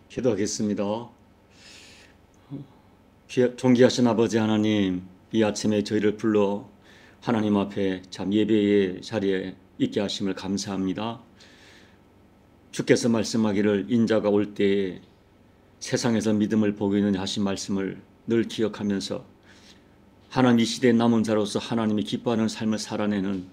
기도하겠습니다. 존귀하신 아버지 하나님, 이 아침에 저희를 불러 하나님 앞에 참 예배의 자리에 있게 하심을 감사합니다. 주께서 말씀하기를 인자가 올 때에 세상에서 믿음을 보고 있느냐 하신 말씀을 늘 기억하면서 하나님 이 시대의 남은 자로서 하나님이 기뻐하는 삶을 살아내는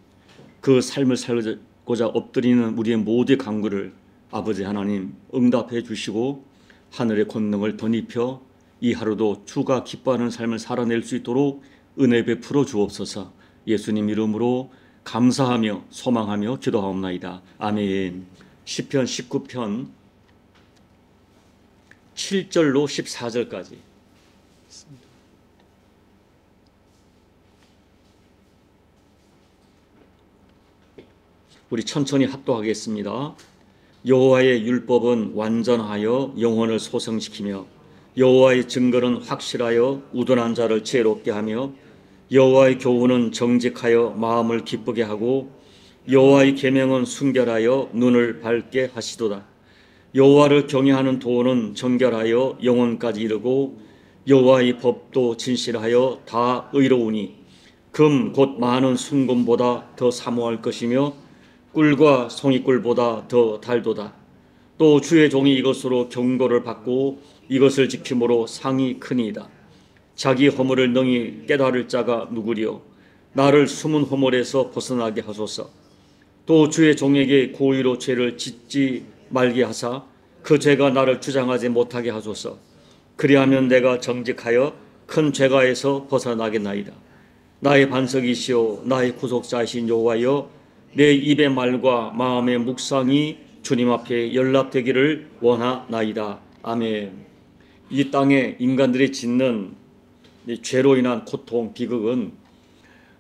그 삶을 살고자 엎드리는 우리의 모두의 간구를 아버지 하나님 응답해 주시고 하늘의 권능을 덧입혀 이 하루도 주가 기뻐하는 삶을 살아낼 수 있도록 은혜 베풀어 주옵소서. 예수님 이름으로 감사하며 소망하며 기도하옵나이다. 아멘. 시편 19편 7절로 14절까지 우리 천천히 합독하겠습니다. 여호와의 율법은 완전하여 영혼을 소성시키며 여호와의 증거는 확실하여 우둔한 자를 지혜롭게 하며 여호와의 교훈은 정직하여 마음을 기쁘게 하고 여호와의 계명은 순결하여 눈을 밝게 하시도다. 여호와를 경외하는 도는 정결하여 영혼까지 이르고 여호와의 법도 진실하여 다 의로우니 금 곧 많은 순금보다 더 사모할 것이며 꿀과 송이꿀보다 더 달도다. 또 주의 종이 이것으로 경고를 받고 이것을 지킴으로 상이 크니이다. 자기 허물을 능히 깨달을 자가 누구리요? 나를 숨은 허물에서 벗어나게 하소서. 또 주의 종에게 고의로 죄를 짓지 말게 하사 그 죄가 나를 주장하지 못하게 하소서. 그리하면 내가 정직하여 큰 죄가에서 벗어나겠나이다. 나의 반석이시오 나의 구속자이신 여호와여, 내 입의 말과 마음의 묵상이 주님 앞에 연락되기를 원하나이다. 아멘. 이 땅에 인간들이 짓는 죄로 인한 고통, 비극은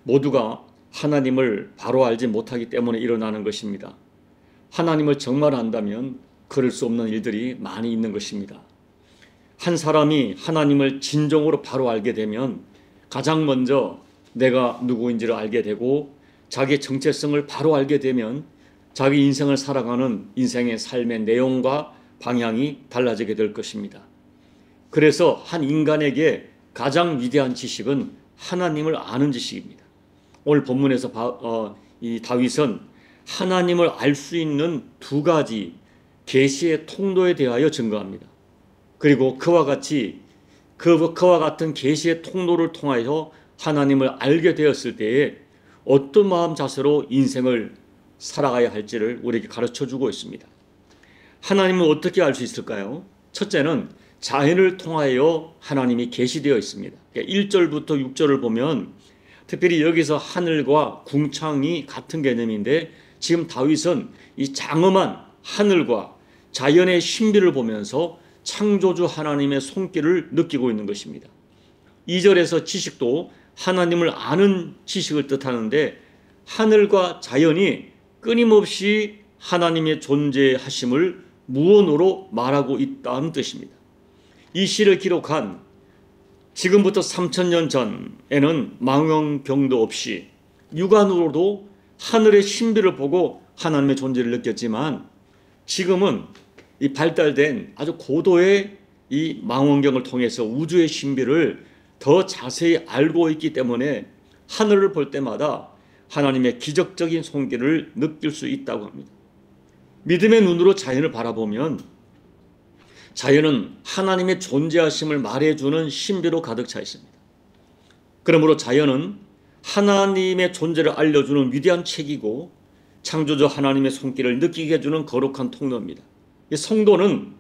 모두가 하나님을 바로 알지 못하기 때문에 일어나는 것입니다. 하나님을 정말 안다면 그럴 수 없는 일들이 많이 있는 것입니다. 한 사람이 하나님을 진정으로 바로 알게 되면 가장 먼저 내가 누구인지를 알게 되고 자기의 정체성을 바로 알게 되면 자기 인생을 살아가는 인생의 삶의 내용과 방향이 달라지게 될 것입니다. 그래서 한 인간에게 가장 위대한 지식은 하나님을 아는 지식입니다. 오늘 본문에서 이 다윗은 하나님을 알 수 있는 두 가지 계시의 통로에 대하여 증거합니다. 그리고 그와 같은 계시의 통로를 통하여 하나님을 알게 되었을 때에 어떤 마음 자세로 인생을 살아가야 할지를 우리에게 가르쳐주고 있습니다. 하나님은 어떻게 알 수 있을까요? 첫째는 자연을 통하여 하나님이 계시되어 있습니다. 1절부터 6절을 보면 특별히 여기서 하늘과 궁창이 같은 개념인데 지금 다윗은 이 장엄한 하늘과 자연의 신비를 보면서 창조주 하나님의 손길을 느끼고 있는 것입니다. 2절에서 지식도 하나님을 아는 지식을 뜻하는데 하늘과 자연이 끊임없이 하나님의 존재하심을 무언으로 말하고 있다는 뜻입니다. 이 시를 기록한 지금부터 3000년 전에는 망원경도 없이 육안으로도 하늘의 신비를 보고 하나님의 존재를 느꼈지만 지금은 이 발달된 아주 고도의 이 망원경을 통해서 우주의 신비를 더 자세히 알고 있기 때문에 하늘을 볼 때마다 하나님의 기적적인 손길을 느낄 수 있다고 합니다. 믿음의 눈으로 자연을 바라보면 자연은 하나님의 존재하심을 말해주는 신비로 가득 차 있습니다. 그러므로 자연은 하나님의 존재를 알려주는 위대한 책이고 창조주 하나님의 손길을 느끼게 해주는 거룩한 통로입니다. 성도는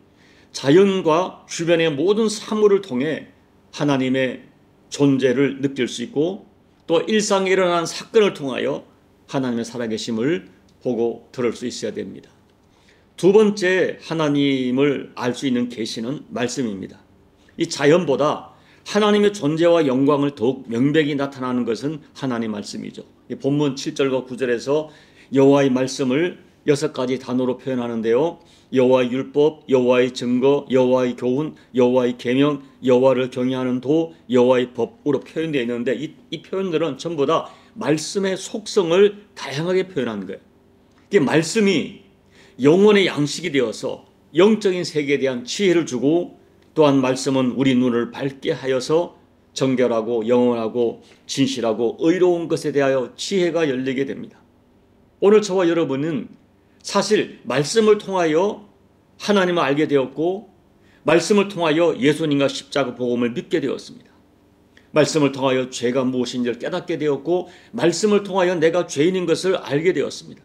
자연과 주변의 모든 사물을 통해 하나님의 존재를 느낄 수 있고 또 일상에 일어난 사건을 통하여 하나님의 살아계심을 보고 들을 수 있어야 됩니다. 두 번째 하나님을 알 수 있는 계시는 말씀입니다. 이 자연보다 하나님의 존재와 영광을 더욱 명백히 나타나는 것은 하나님의 말씀이죠. 본문 7절과 9절에서 여호와의 말씀을 6가지 단어로 표현하는데요. 여호와의 율법, 여호와의 증거, 여호와의 교훈, 여호와의 계명, 여호와를 경외하는 도, 여호와의 법으로 표현되어 있는데 이 표현들은 전부 다 말씀의 속성을 다양하게 표현하는 거예요. 이게 말씀이 영혼의 양식이 되어서 영적인 세계에 대한 지혜를 주고, 또한 말씀은 우리 눈을 밝게 하여서 정결하고 영원하고 진실하고 의로운 것에 대하여 지혜가 열리게 됩니다. 오늘 저와 여러분은 사실 말씀을 통하여 하나님을 알게 되었고, 말씀을 통하여 예수님과 십자가 복음을 믿게 되었습니다. 말씀을 통하여 죄가 무엇인지를 깨닫게 되었고, 말씀을 통하여 내가 죄인인 것을 알게 되었습니다.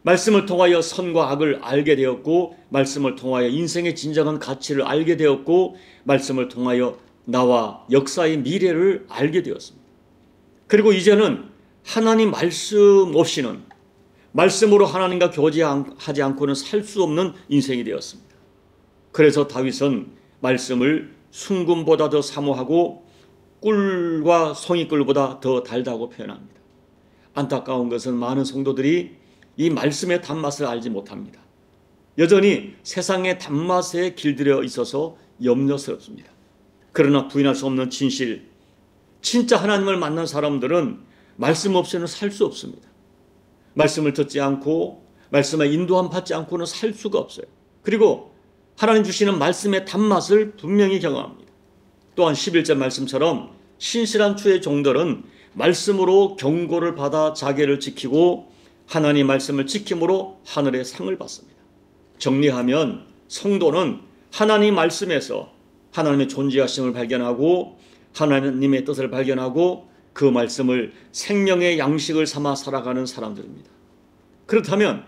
말씀을 통하여 선과 악을 알게 되었고, 말씀을 통하여 인생의 진정한 가치를 알게 되었고, 말씀을 통하여 나와 역사의 미래를 알게 되었습니다. 그리고 이제는 하나님 말씀 없이는, 말씀으로 하나님과 교제하지 않고는 살 수 없는 인생이 되었습니다. 그래서 다윗은 말씀을 순금보다 더 사모하고 꿀과 송이꿀보다 더 달다고 표현합니다. 안타까운 것은 많은 성도들이 이 말씀의 단맛을 알지 못합니다. 여전히 세상의 단맛에 길들여 있어서 염려스럽습니다. 그러나 부인할 수 없는 진실, 진짜 하나님을 만난 사람들은 말씀 없이는 살 수 없습니다. 말씀을 듣지 않고 말씀에 인도함 받지 않고는 살 수가 없어요. 그리고 하나님 주시는 말씀의 단맛을 분명히 경험합니다. 또한 11절 말씀처럼 신실한 주의 종들은 말씀으로 경고를 받아 자기를 지키고 하나님 말씀을 지킴으로 하늘의 상을 받습니다. 정리하면 성도는 하나님 말씀에서 하나님의 존재하심을 발견하고 하나님의 뜻을 발견하고 그 말씀을 생명의 양식을 삼아 살아가는 사람들입니다. 그렇다면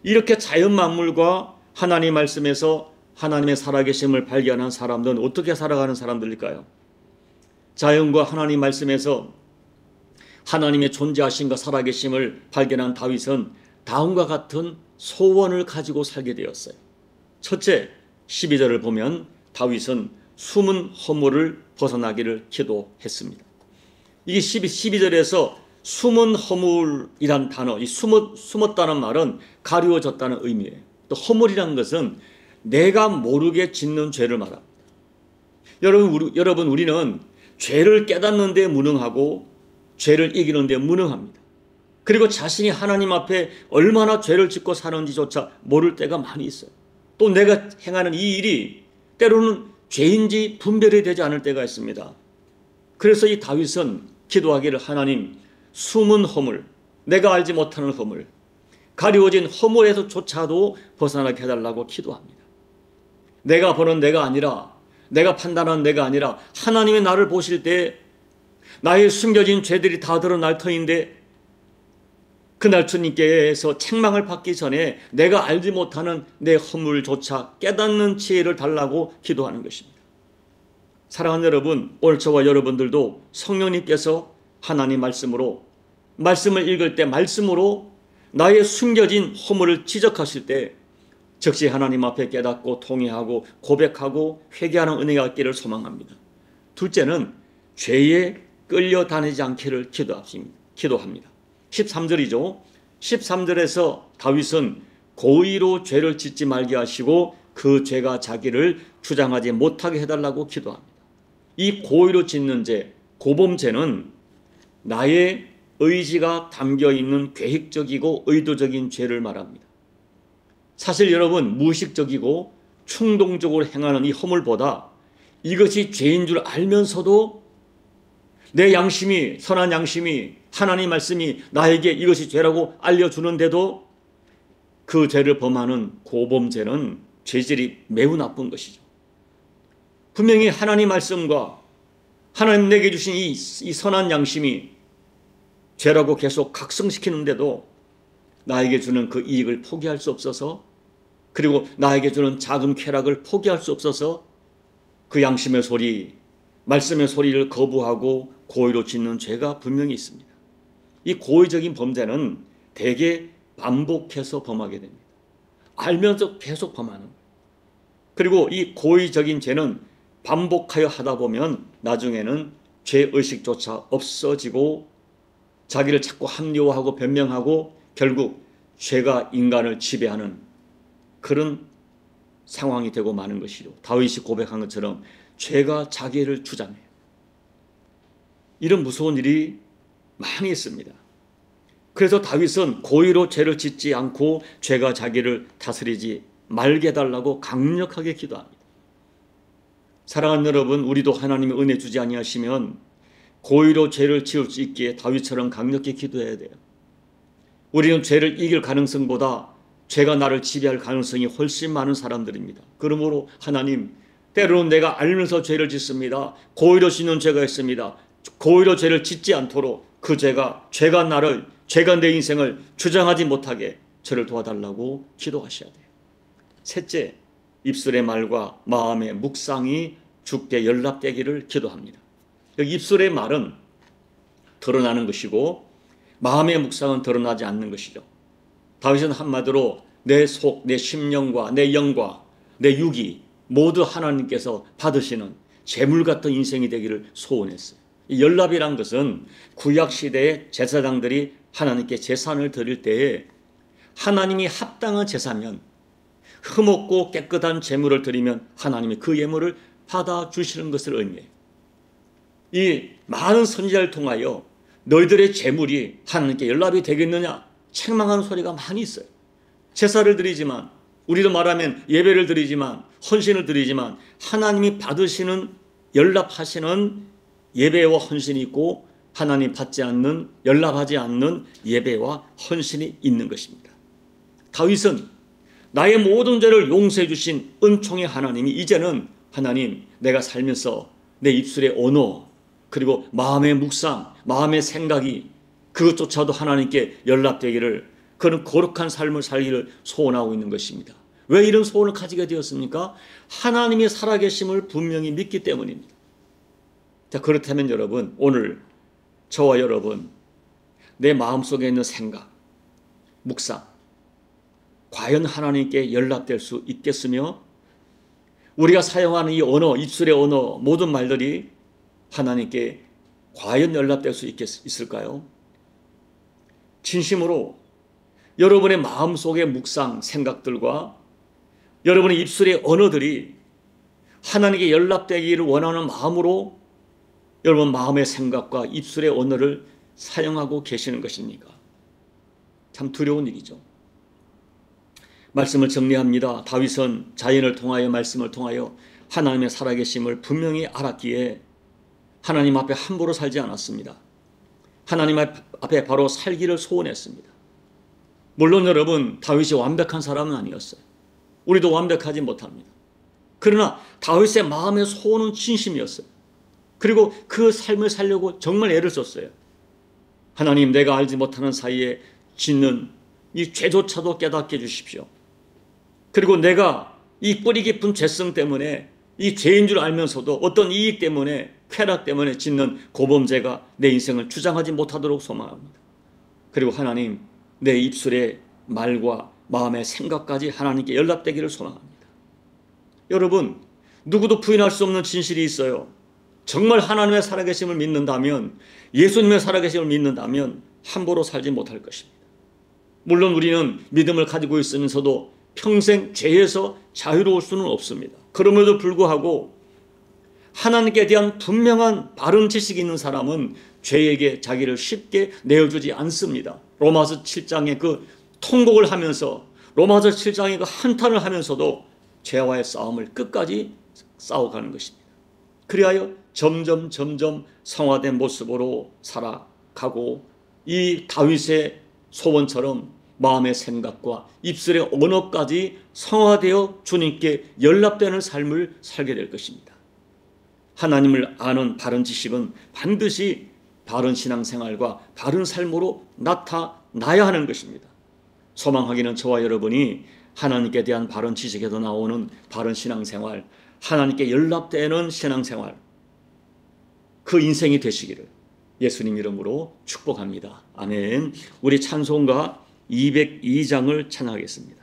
이렇게 자연 만물과 하나님 말씀에서 하나님의 살아계심을 발견한 사람들은 어떻게 살아가는 사람들일까요? 자연과 하나님 말씀에서 하나님의 존재하심과 살아계심을 발견한 다윗은 다음과 같은 소원을 가지고 살게 되었어요. 첫째, 12절을 보면 다윗은 숨은 허물을 벗어나기를 기도했습니다. 이게 12절에서 숨은 허물이란 단어, 이 숨었다는 말은 가리워졌다는 의미예요. 또 허물이란 것은 내가 모르게 짓는 죄를 말합니다. 여러분, 우리는 죄를 깨닫는 데 무능하고 죄를 이기는 데 무능합니다. 그리고 자신이 하나님 앞에 얼마나 죄를 짓고 사는지조차 모를 때가 많이 있어요. 또 내가 행하는 이 일이 때로는 죄인지 분별이 되지 않을 때가 있습니다. 그래서 이 다윗은 기도하기를 하나님, 숨은 허물, 내가 알지 못하는 허물, 가리워진 허물에서조차도 벗어나게 해달라고 기도합니다. 내가 보는 내가 아니라, 내가 판단하는 내가 아니라 하나님의 나를 보실 때 나의 숨겨진 죄들이 다 드러날 터인데 그날 주님께서 책망을 받기 전에 내가 알지 못하는 내 허물조차 깨닫는 지혜를 달라고 기도하는 것입니다. 사랑하는 여러분, 오늘 저와 여러분들도 성령님께서 하나님 말씀으로, 말씀을 읽을 때 말씀으로 나의 숨겨진 허물을 지적하실 때 즉시 하나님 앞에 깨닫고 통회하고 고백하고 회개하는 은혜가 있기를 소망합니다. 둘째는 죄에 끌려다니지 않기를 기도합니다. 13절이죠. 13절에서 다윗은 고의로 죄를 짓지 말게 하시고 그 죄가 자기를 주장하지 못하게 해달라고 기도합니다. 이 고의로 짓는 죄, 고범죄는 나의 의지가 담겨있는 계획적이고 의도적인 죄를 말합니다. 사실 여러분, 무의식적이고 충동적으로 행하는 이 허물보다 이것이 죄인 줄 알면서도 내 양심이, 선한 양심이, 하나님 말씀이 나에게 이것이 죄라고 알려주는데도 그 죄를 범하는 고범죄는 죄질이 매우 나쁜 것이죠. 분명히 하나님 말씀과 하나님 내게 주신 이 선한 양심이 죄라고 계속 각성시키는데도 나에게 주는 그 이익을 포기할 수 없어서, 그리고 나에게 주는 작은 쾌락을 포기할 수 없어서 그 양심의 소리, 말씀의 소리를 거부하고 고의로 짓는 죄가 분명히 있습니다. 이 고의적인 범죄는 대개 반복해서 범하게 됩니다. 알면서 계속 범하는 거예요. 그리고 이 고의적인 죄는 반복하여 하다 보면 나중에는 죄의식조차 없어지고 자기를 자꾸 합리화하고 변명하고 결국 죄가 인간을 지배하는 그런 상황이 되고 마는 것이죠. 다윗이 고백한 것처럼 죄가 자기를 주장해요. 이런 무서운 일이 많이 있습니다. 그래서 다윗은 고의로 죄를 짓지 않고 죄가 자기를 다스리지 말게 해달라고 강력하게 기도합니다. 사랑하는 여러분, 우리도 하나님의 은혜 주지 아니하시면 고의로 죄를 지을 수 있기에 다윗처럼 강력히 기도해야 돼요. 우리는 죄를 이길 가능성보다 죄가 나를 지배할 가능성이 훨씬 많은 사람들입니다. 그러므로 하나님, 때로는 내가 알면서 죄를 짓습니다. 고의로 짓는 죄가 있습니다. 고의로 죄를 짓지 않도록 그 죄가 내 인생을 주장하지 못하게 저를 도와달라고 기도하셔야 돼요. 셋째, 입술의 말과 마음의 묵상이 주께 연락되기를 기도합니다. 입술의 말은 드러나는 것이고 마음의 묵상은 드러나지 않는 것이죠. 다윗은 한마디로 내 속, 내 심령과 내 영과 내 육이 모두 하나님께서 받으시는 재물 같은 인생이 되기를 소원했어요. 이 연lap이란 것은 구약시대의 제사장들이 하나님께 제사를 드릴 때에 하나님이 합당한 제사면, 흠없고 깨끗한 제물을 드리면 하나님이 그 예물을 받아주시는 것을 의미해요. 이 많은 선지자를 통하여 너희들의 제물이 하나님께 연락이 되겠느냐 책망하는 소리가 많이 있어요. 제사를 드리지만, 우리도 말하면 예배를 드리지만, 헌신을 드리지만 하나님이 받으시는, 연락하시는 예배와 헌신이 있고 하나님 받지 않는, 연락하지 않는 예배와 헌신이 있는 것입니다. 다윗은 나의 모든 죄를 용서해 주신 은총의 하나님이 이제는 하나님, 내가 살면서 내 입술의 언어, 그리고 마음의 묵상, 마음의 생각이 그것조차도 하나님께 연락되기를, 그런 거룩한 삶을 살기를 소원하고 있는 것입니다. 왜 이런 소원을 가지게 되었습니까? 하나님의 살아계심을 분명히 믿기 때문입니다. 자, 그렇다면 여러분, 오늘 저와 여러분, 내 마음속에 있는 생각, 묵상, 과연 하나님께 연락될 수 있겠으며, 우리가 사용하는 이 언어, 입술의 언어, 모든 말들이 하나님께 과연 연락될 수 있을까요? 진심으로 여러분의 마음속의 묵상, 생각들과 여러분의 입술의 언어들이 하나님께 연락되기를 원하는 마음으로 여러분 마음의 생각과 입술의 언어를 사용하고 계시는 것입니까? 참 두려운 일이죠. 말씀을 정리합니다. 다윗은 자연을 통하여, 말씀을 통하여 하나님의 살아계심을 분명히 알았기에 하나님 앞에 함부로 살지 않았습니다. 하나님 앞에 바로 살기를 소원했습니다. 물론 여러분, 다윗이 완벽한 사람은 아니었어요. 우리도 완벽하지 못합니다. 그러나 다윗의 마음의 소원은 진심이었어요. 그리고 그 삶을 살려고 정말 애를 썼어요. 하나님, 내가 알지 못하는 사이에 짓는 이 죄조차도 깨닫게 해주십시오. 그리고 내가 이 뿌리 깊은 죄성 때문에, 이 죄인 줄 알면서도 어떤 이익 때문에, 쾌락 때문에 짓는 고범죄가 내 인생을 주장하지 못하도록 소망합니다. 그리고 하나님, 내 입술의 말과 마음의 생각까지 하나님께 연락되기를 소망합니다. 여러분, 누구도 부인할 수 없는 진실이 있어요. 정말 하나님의 살아계심을 믿는다면, 예수님의 살아계심을 믿는다면 함부로 살지 못할 것입니다. 물론 우리는 믿음을 가지고 있으면서도 평생 죄에서 자유로울 수는 없습니다. 그럼에도 불구하고 하나님께 대한 분명한 바른 지식이 있는 사람은 죄에게 자기를 쉽게 내어주지 않습니다. 로마서 7장의 그 통곡을 하면서, 로마서 7장의 그 한탄을 하면서도 죄와의 싸움을 끝까지 싸워가는 것입니다. 그리하여 점점 성화된 모습으로 살아가고, 이 다윗의 소원처럼 마음의 생각과 입술의 언어까지 성화되어 주님께 연락되는 삶을 살게 될 것입니다. 하나님을 아는 바른 지식은 반드시 바른 신앙생활과 바른 삶으로 나타나야 하는 것입니다. 소망하기는 저와 여러분이 하나님께 대한 바른 지식에도 나오는 바른 신앙생활, 하나님께 연락되는 신앙생활, 그 인생이 되시기를 예수님 이름으로 축복합니다. 아멘. 우리 찬송가 202장을 찬양하겠습니다.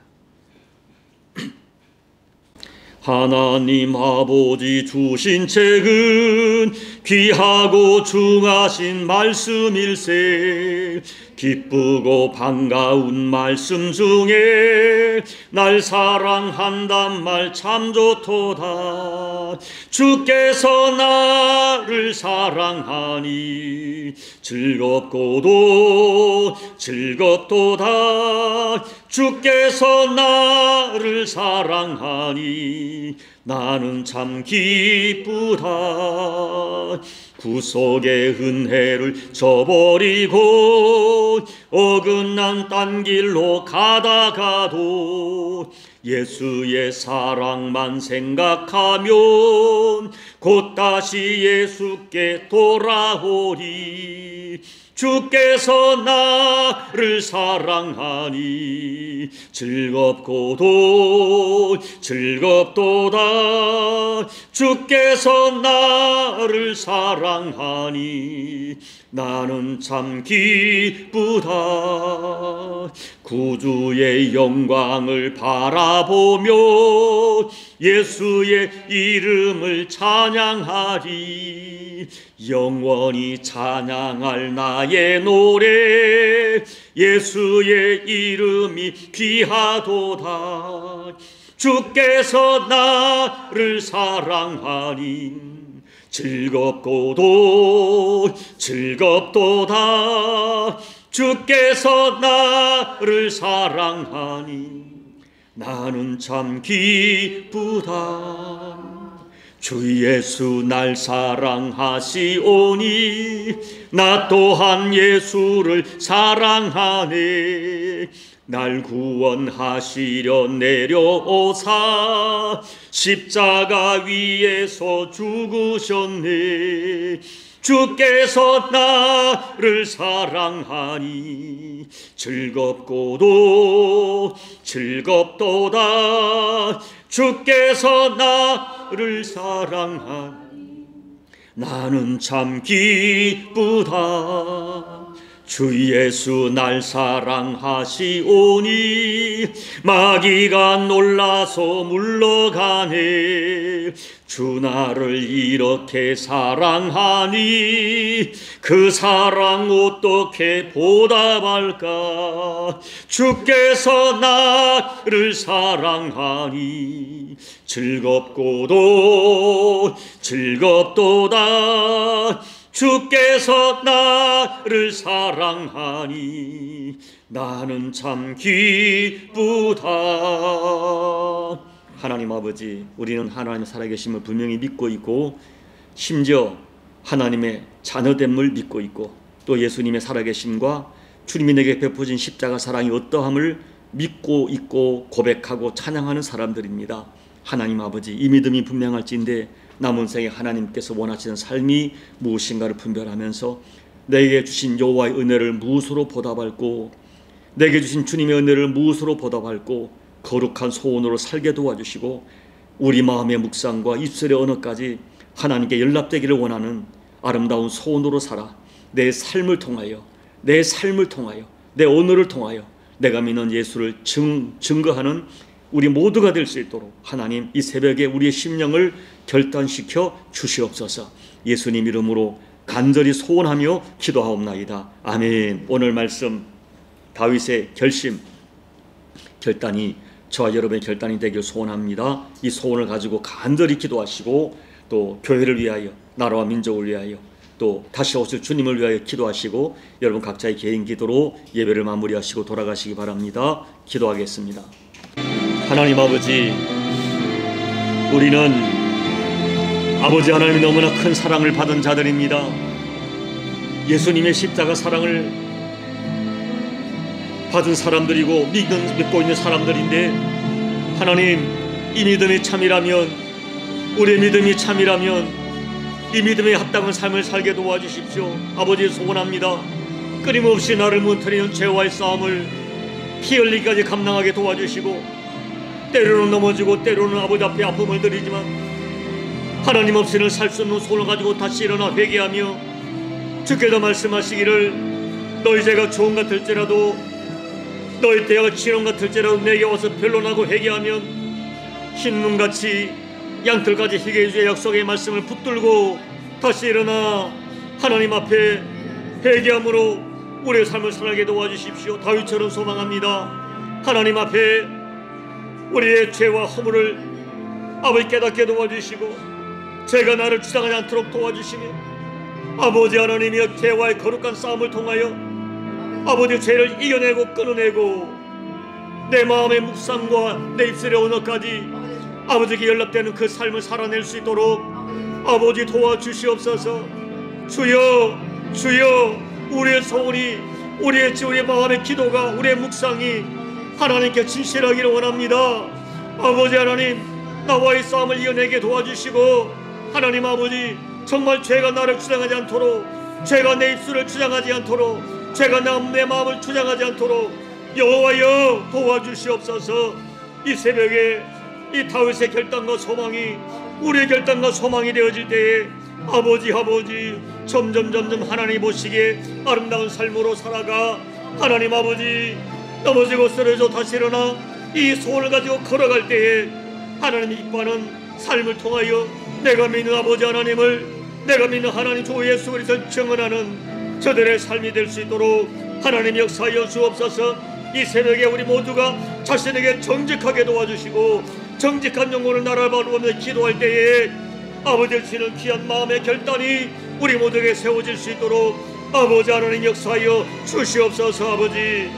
하나님 아버지 주신 책은 귀하고 중하신 말씀일세, 기쁘고 반가운 말씀 중에 날 사랑한단 말 참 좋도다. 주께서 나를 사랑하니 즐겁고도 즐겁도다. 주께서 나를 사랑하니 나는 참 기쁘다. 구속의 은혜를 저버리고 어긋난 딴 길로 가다가도 예수의 사랑만 생각하면 곧 다시 예수께 돌아오리. 주께서 나를 사랑하니 즐겁고도 즐겁도다. 주께서 나를 사랑하니 나는 참 기쁘다. 구주의 영광을 바라보며 예수의 이름을 찬양하리. 영원히 찬양할 나의 노래 예수의 이름이 귀하도다. 주께서 나를 사랑하니 즐겁고도 즐겁도다. 주께서 나를 사랑하니 나는 참 기쁘다. 주 예수 날 사랑하시오니 나 또한 예수를 사랑하네. 날 구원하시려 내려오사 십자가 위에서 죽으셨네. 주께서 나를 사랑하니 즐겁고도 즐겁도다. 주께서 나를 사랑하니 나는 참 기쁘다. 주 예수 날 사랑하시오니 마귀가 놀라서 물러가네. 주 나를 이렇게 사랑하니 그 사랑 어떻게 보답할까. 주께서 나를 사랑하니 즐겁고도 즐겁도다. 주께서 나를 사랑하니 나는 참 기쁘다. 하나님 아버지, 우리는 하나님 살아계심을 분명히 믿고 있고 심지어 하나님의 자녀됨을 믿고 있고 또 예수님의 살아계심과 주님이 내게 베푸신 십자가 사랑이 어떠함을 믿고 있고 고백하고 찬양하는 사람들입니다. 하나님 아버지, 이 믿음이 분명할진데 남은 생에 하나님께서 원하시는 삶이 무엇인가를 분별하면서 내게 주신 여호와의 은혜를 무엇으로 보답할고 내게 주신 주님의 은혜를 무엇으로 보답할고 거룩한 소원으로 살게 도와주시고 우리 마음의 묵상과 입술의 언어까지 하나님께 연락되기를 원하는 아름다운 소원으로 살아 내 삶을 통하여 내 언어를 통하여 내가 믿는 예수를 증거하는 우리 모두가 될 수 있도록 하나님 이 새벽에 우리의 심령을 결단시켜 주시옵소서. 예수님 이름으로 간절히 소원하며 기도하옵나이다. 아멘. 오늘 말씀 다윗의 결단이 저와 여러분의 결단이 되길 소원합니다. 이 소원을 가지고 간절히 기도하시고 또 교회를 위하여 나라와 민족을 위하여 또 다시 오실 주님을 위하여 기도하시고 여러분 각자의 개인 기도로 예배를 마무리하시고 돌아가시기 바랍니다. 기도하겠습니다. 하나님 아버지, 우리는 아버지 하나님이 너무나 큰 사랑을 받은 자들입니다. 예수님의 십자가 사랑을 받은 사람들이고 믿고 있는 사람들인데 하나님, 이 믿음이 참이라면, 우리의 믿음이 참이라면 이 믿음에 합당한 삶을 살게 도와주십시오. 아버지, 소원합니다. 끊임없이 나를 무너뜨리는 죄와의 싸움을 피 흘리기까지 감당하게 도와주시고 때로는 넘어지고 때로는 아버지 앞에 아픔을 드리지만 하나님 없이는 살 수 없는 소원을 가지고 다시 일어나 회개하며 주께서 말씀하시기를 너희 죄가 조언 같을지라도 너희 대화가 진원 같을지라도 내게 와서 변론하고 회개하면 흰눈같이 양털까지 희게 해주의 약속의 말씀을 붙들고 다시 일어나 하나님 앞에 회개함으로 우리의 삶을 살아가게 도와주십시오. 다윗처럼 소망합니다. 하나님 앞에 우리의 죄와 허물을 아버지 깨닫게 도와주시고 죄가 나를 주장하지 않도록 도와주시며 아버지 하나님이여 죄와의 거룩한 싸움을 통하여 아버지 죄를 이겨내고 끊어내고 내 마음의 묵상과 내 입술의 언어까지 아버지께 연락되는 그 삶을 살아낼 수 있도록 아버지 도와주시옵소서. 주여 주여, 우리의 소원이 우리의 마음의 기도가 우리의 묵상이 하나님께 진실하기를 원합니다. 아버지 하나님, 나와의 싸움을 이겨내게 도와주시고 하나님 아버지, 정말 죄가 나를 주장하지 않도록, 죄가 내 입술을 주장하지 않도록, 죄가 내 마음을 주장하지 않도록 여호와여 도와주시옵소서. 이 새벽에 이 다윗의 결단과 소망이 우리의 결단과 소망이 되어질 때에 아버지 점점 하나님 보시기에 아름다운 삶으로 살아가 하나님 아버지 넘어지고 쓰러져 다시 일어나 이 소원을 가지고 걸어갈 때에 하나님이 기뻐하는 삶을 통하여 내가 믿는 아버지 하나님을, 내가 믿는 하나님 주 예수 그리스도를 증언하는 저들의 삶이 될 수 있도록 하나님 역사하여 주옵소서. 이 새벽에 우리 모두가 자신에게 정직하게 도와주시고 정직한 영혼을 나라를 바라보며 기도할 때에 아버지를 주시는 귀한 마음의 결단이 우리 모두에게 세워질 수 있도록 아버지 하나님 역사하여 주시옵소서. 아버지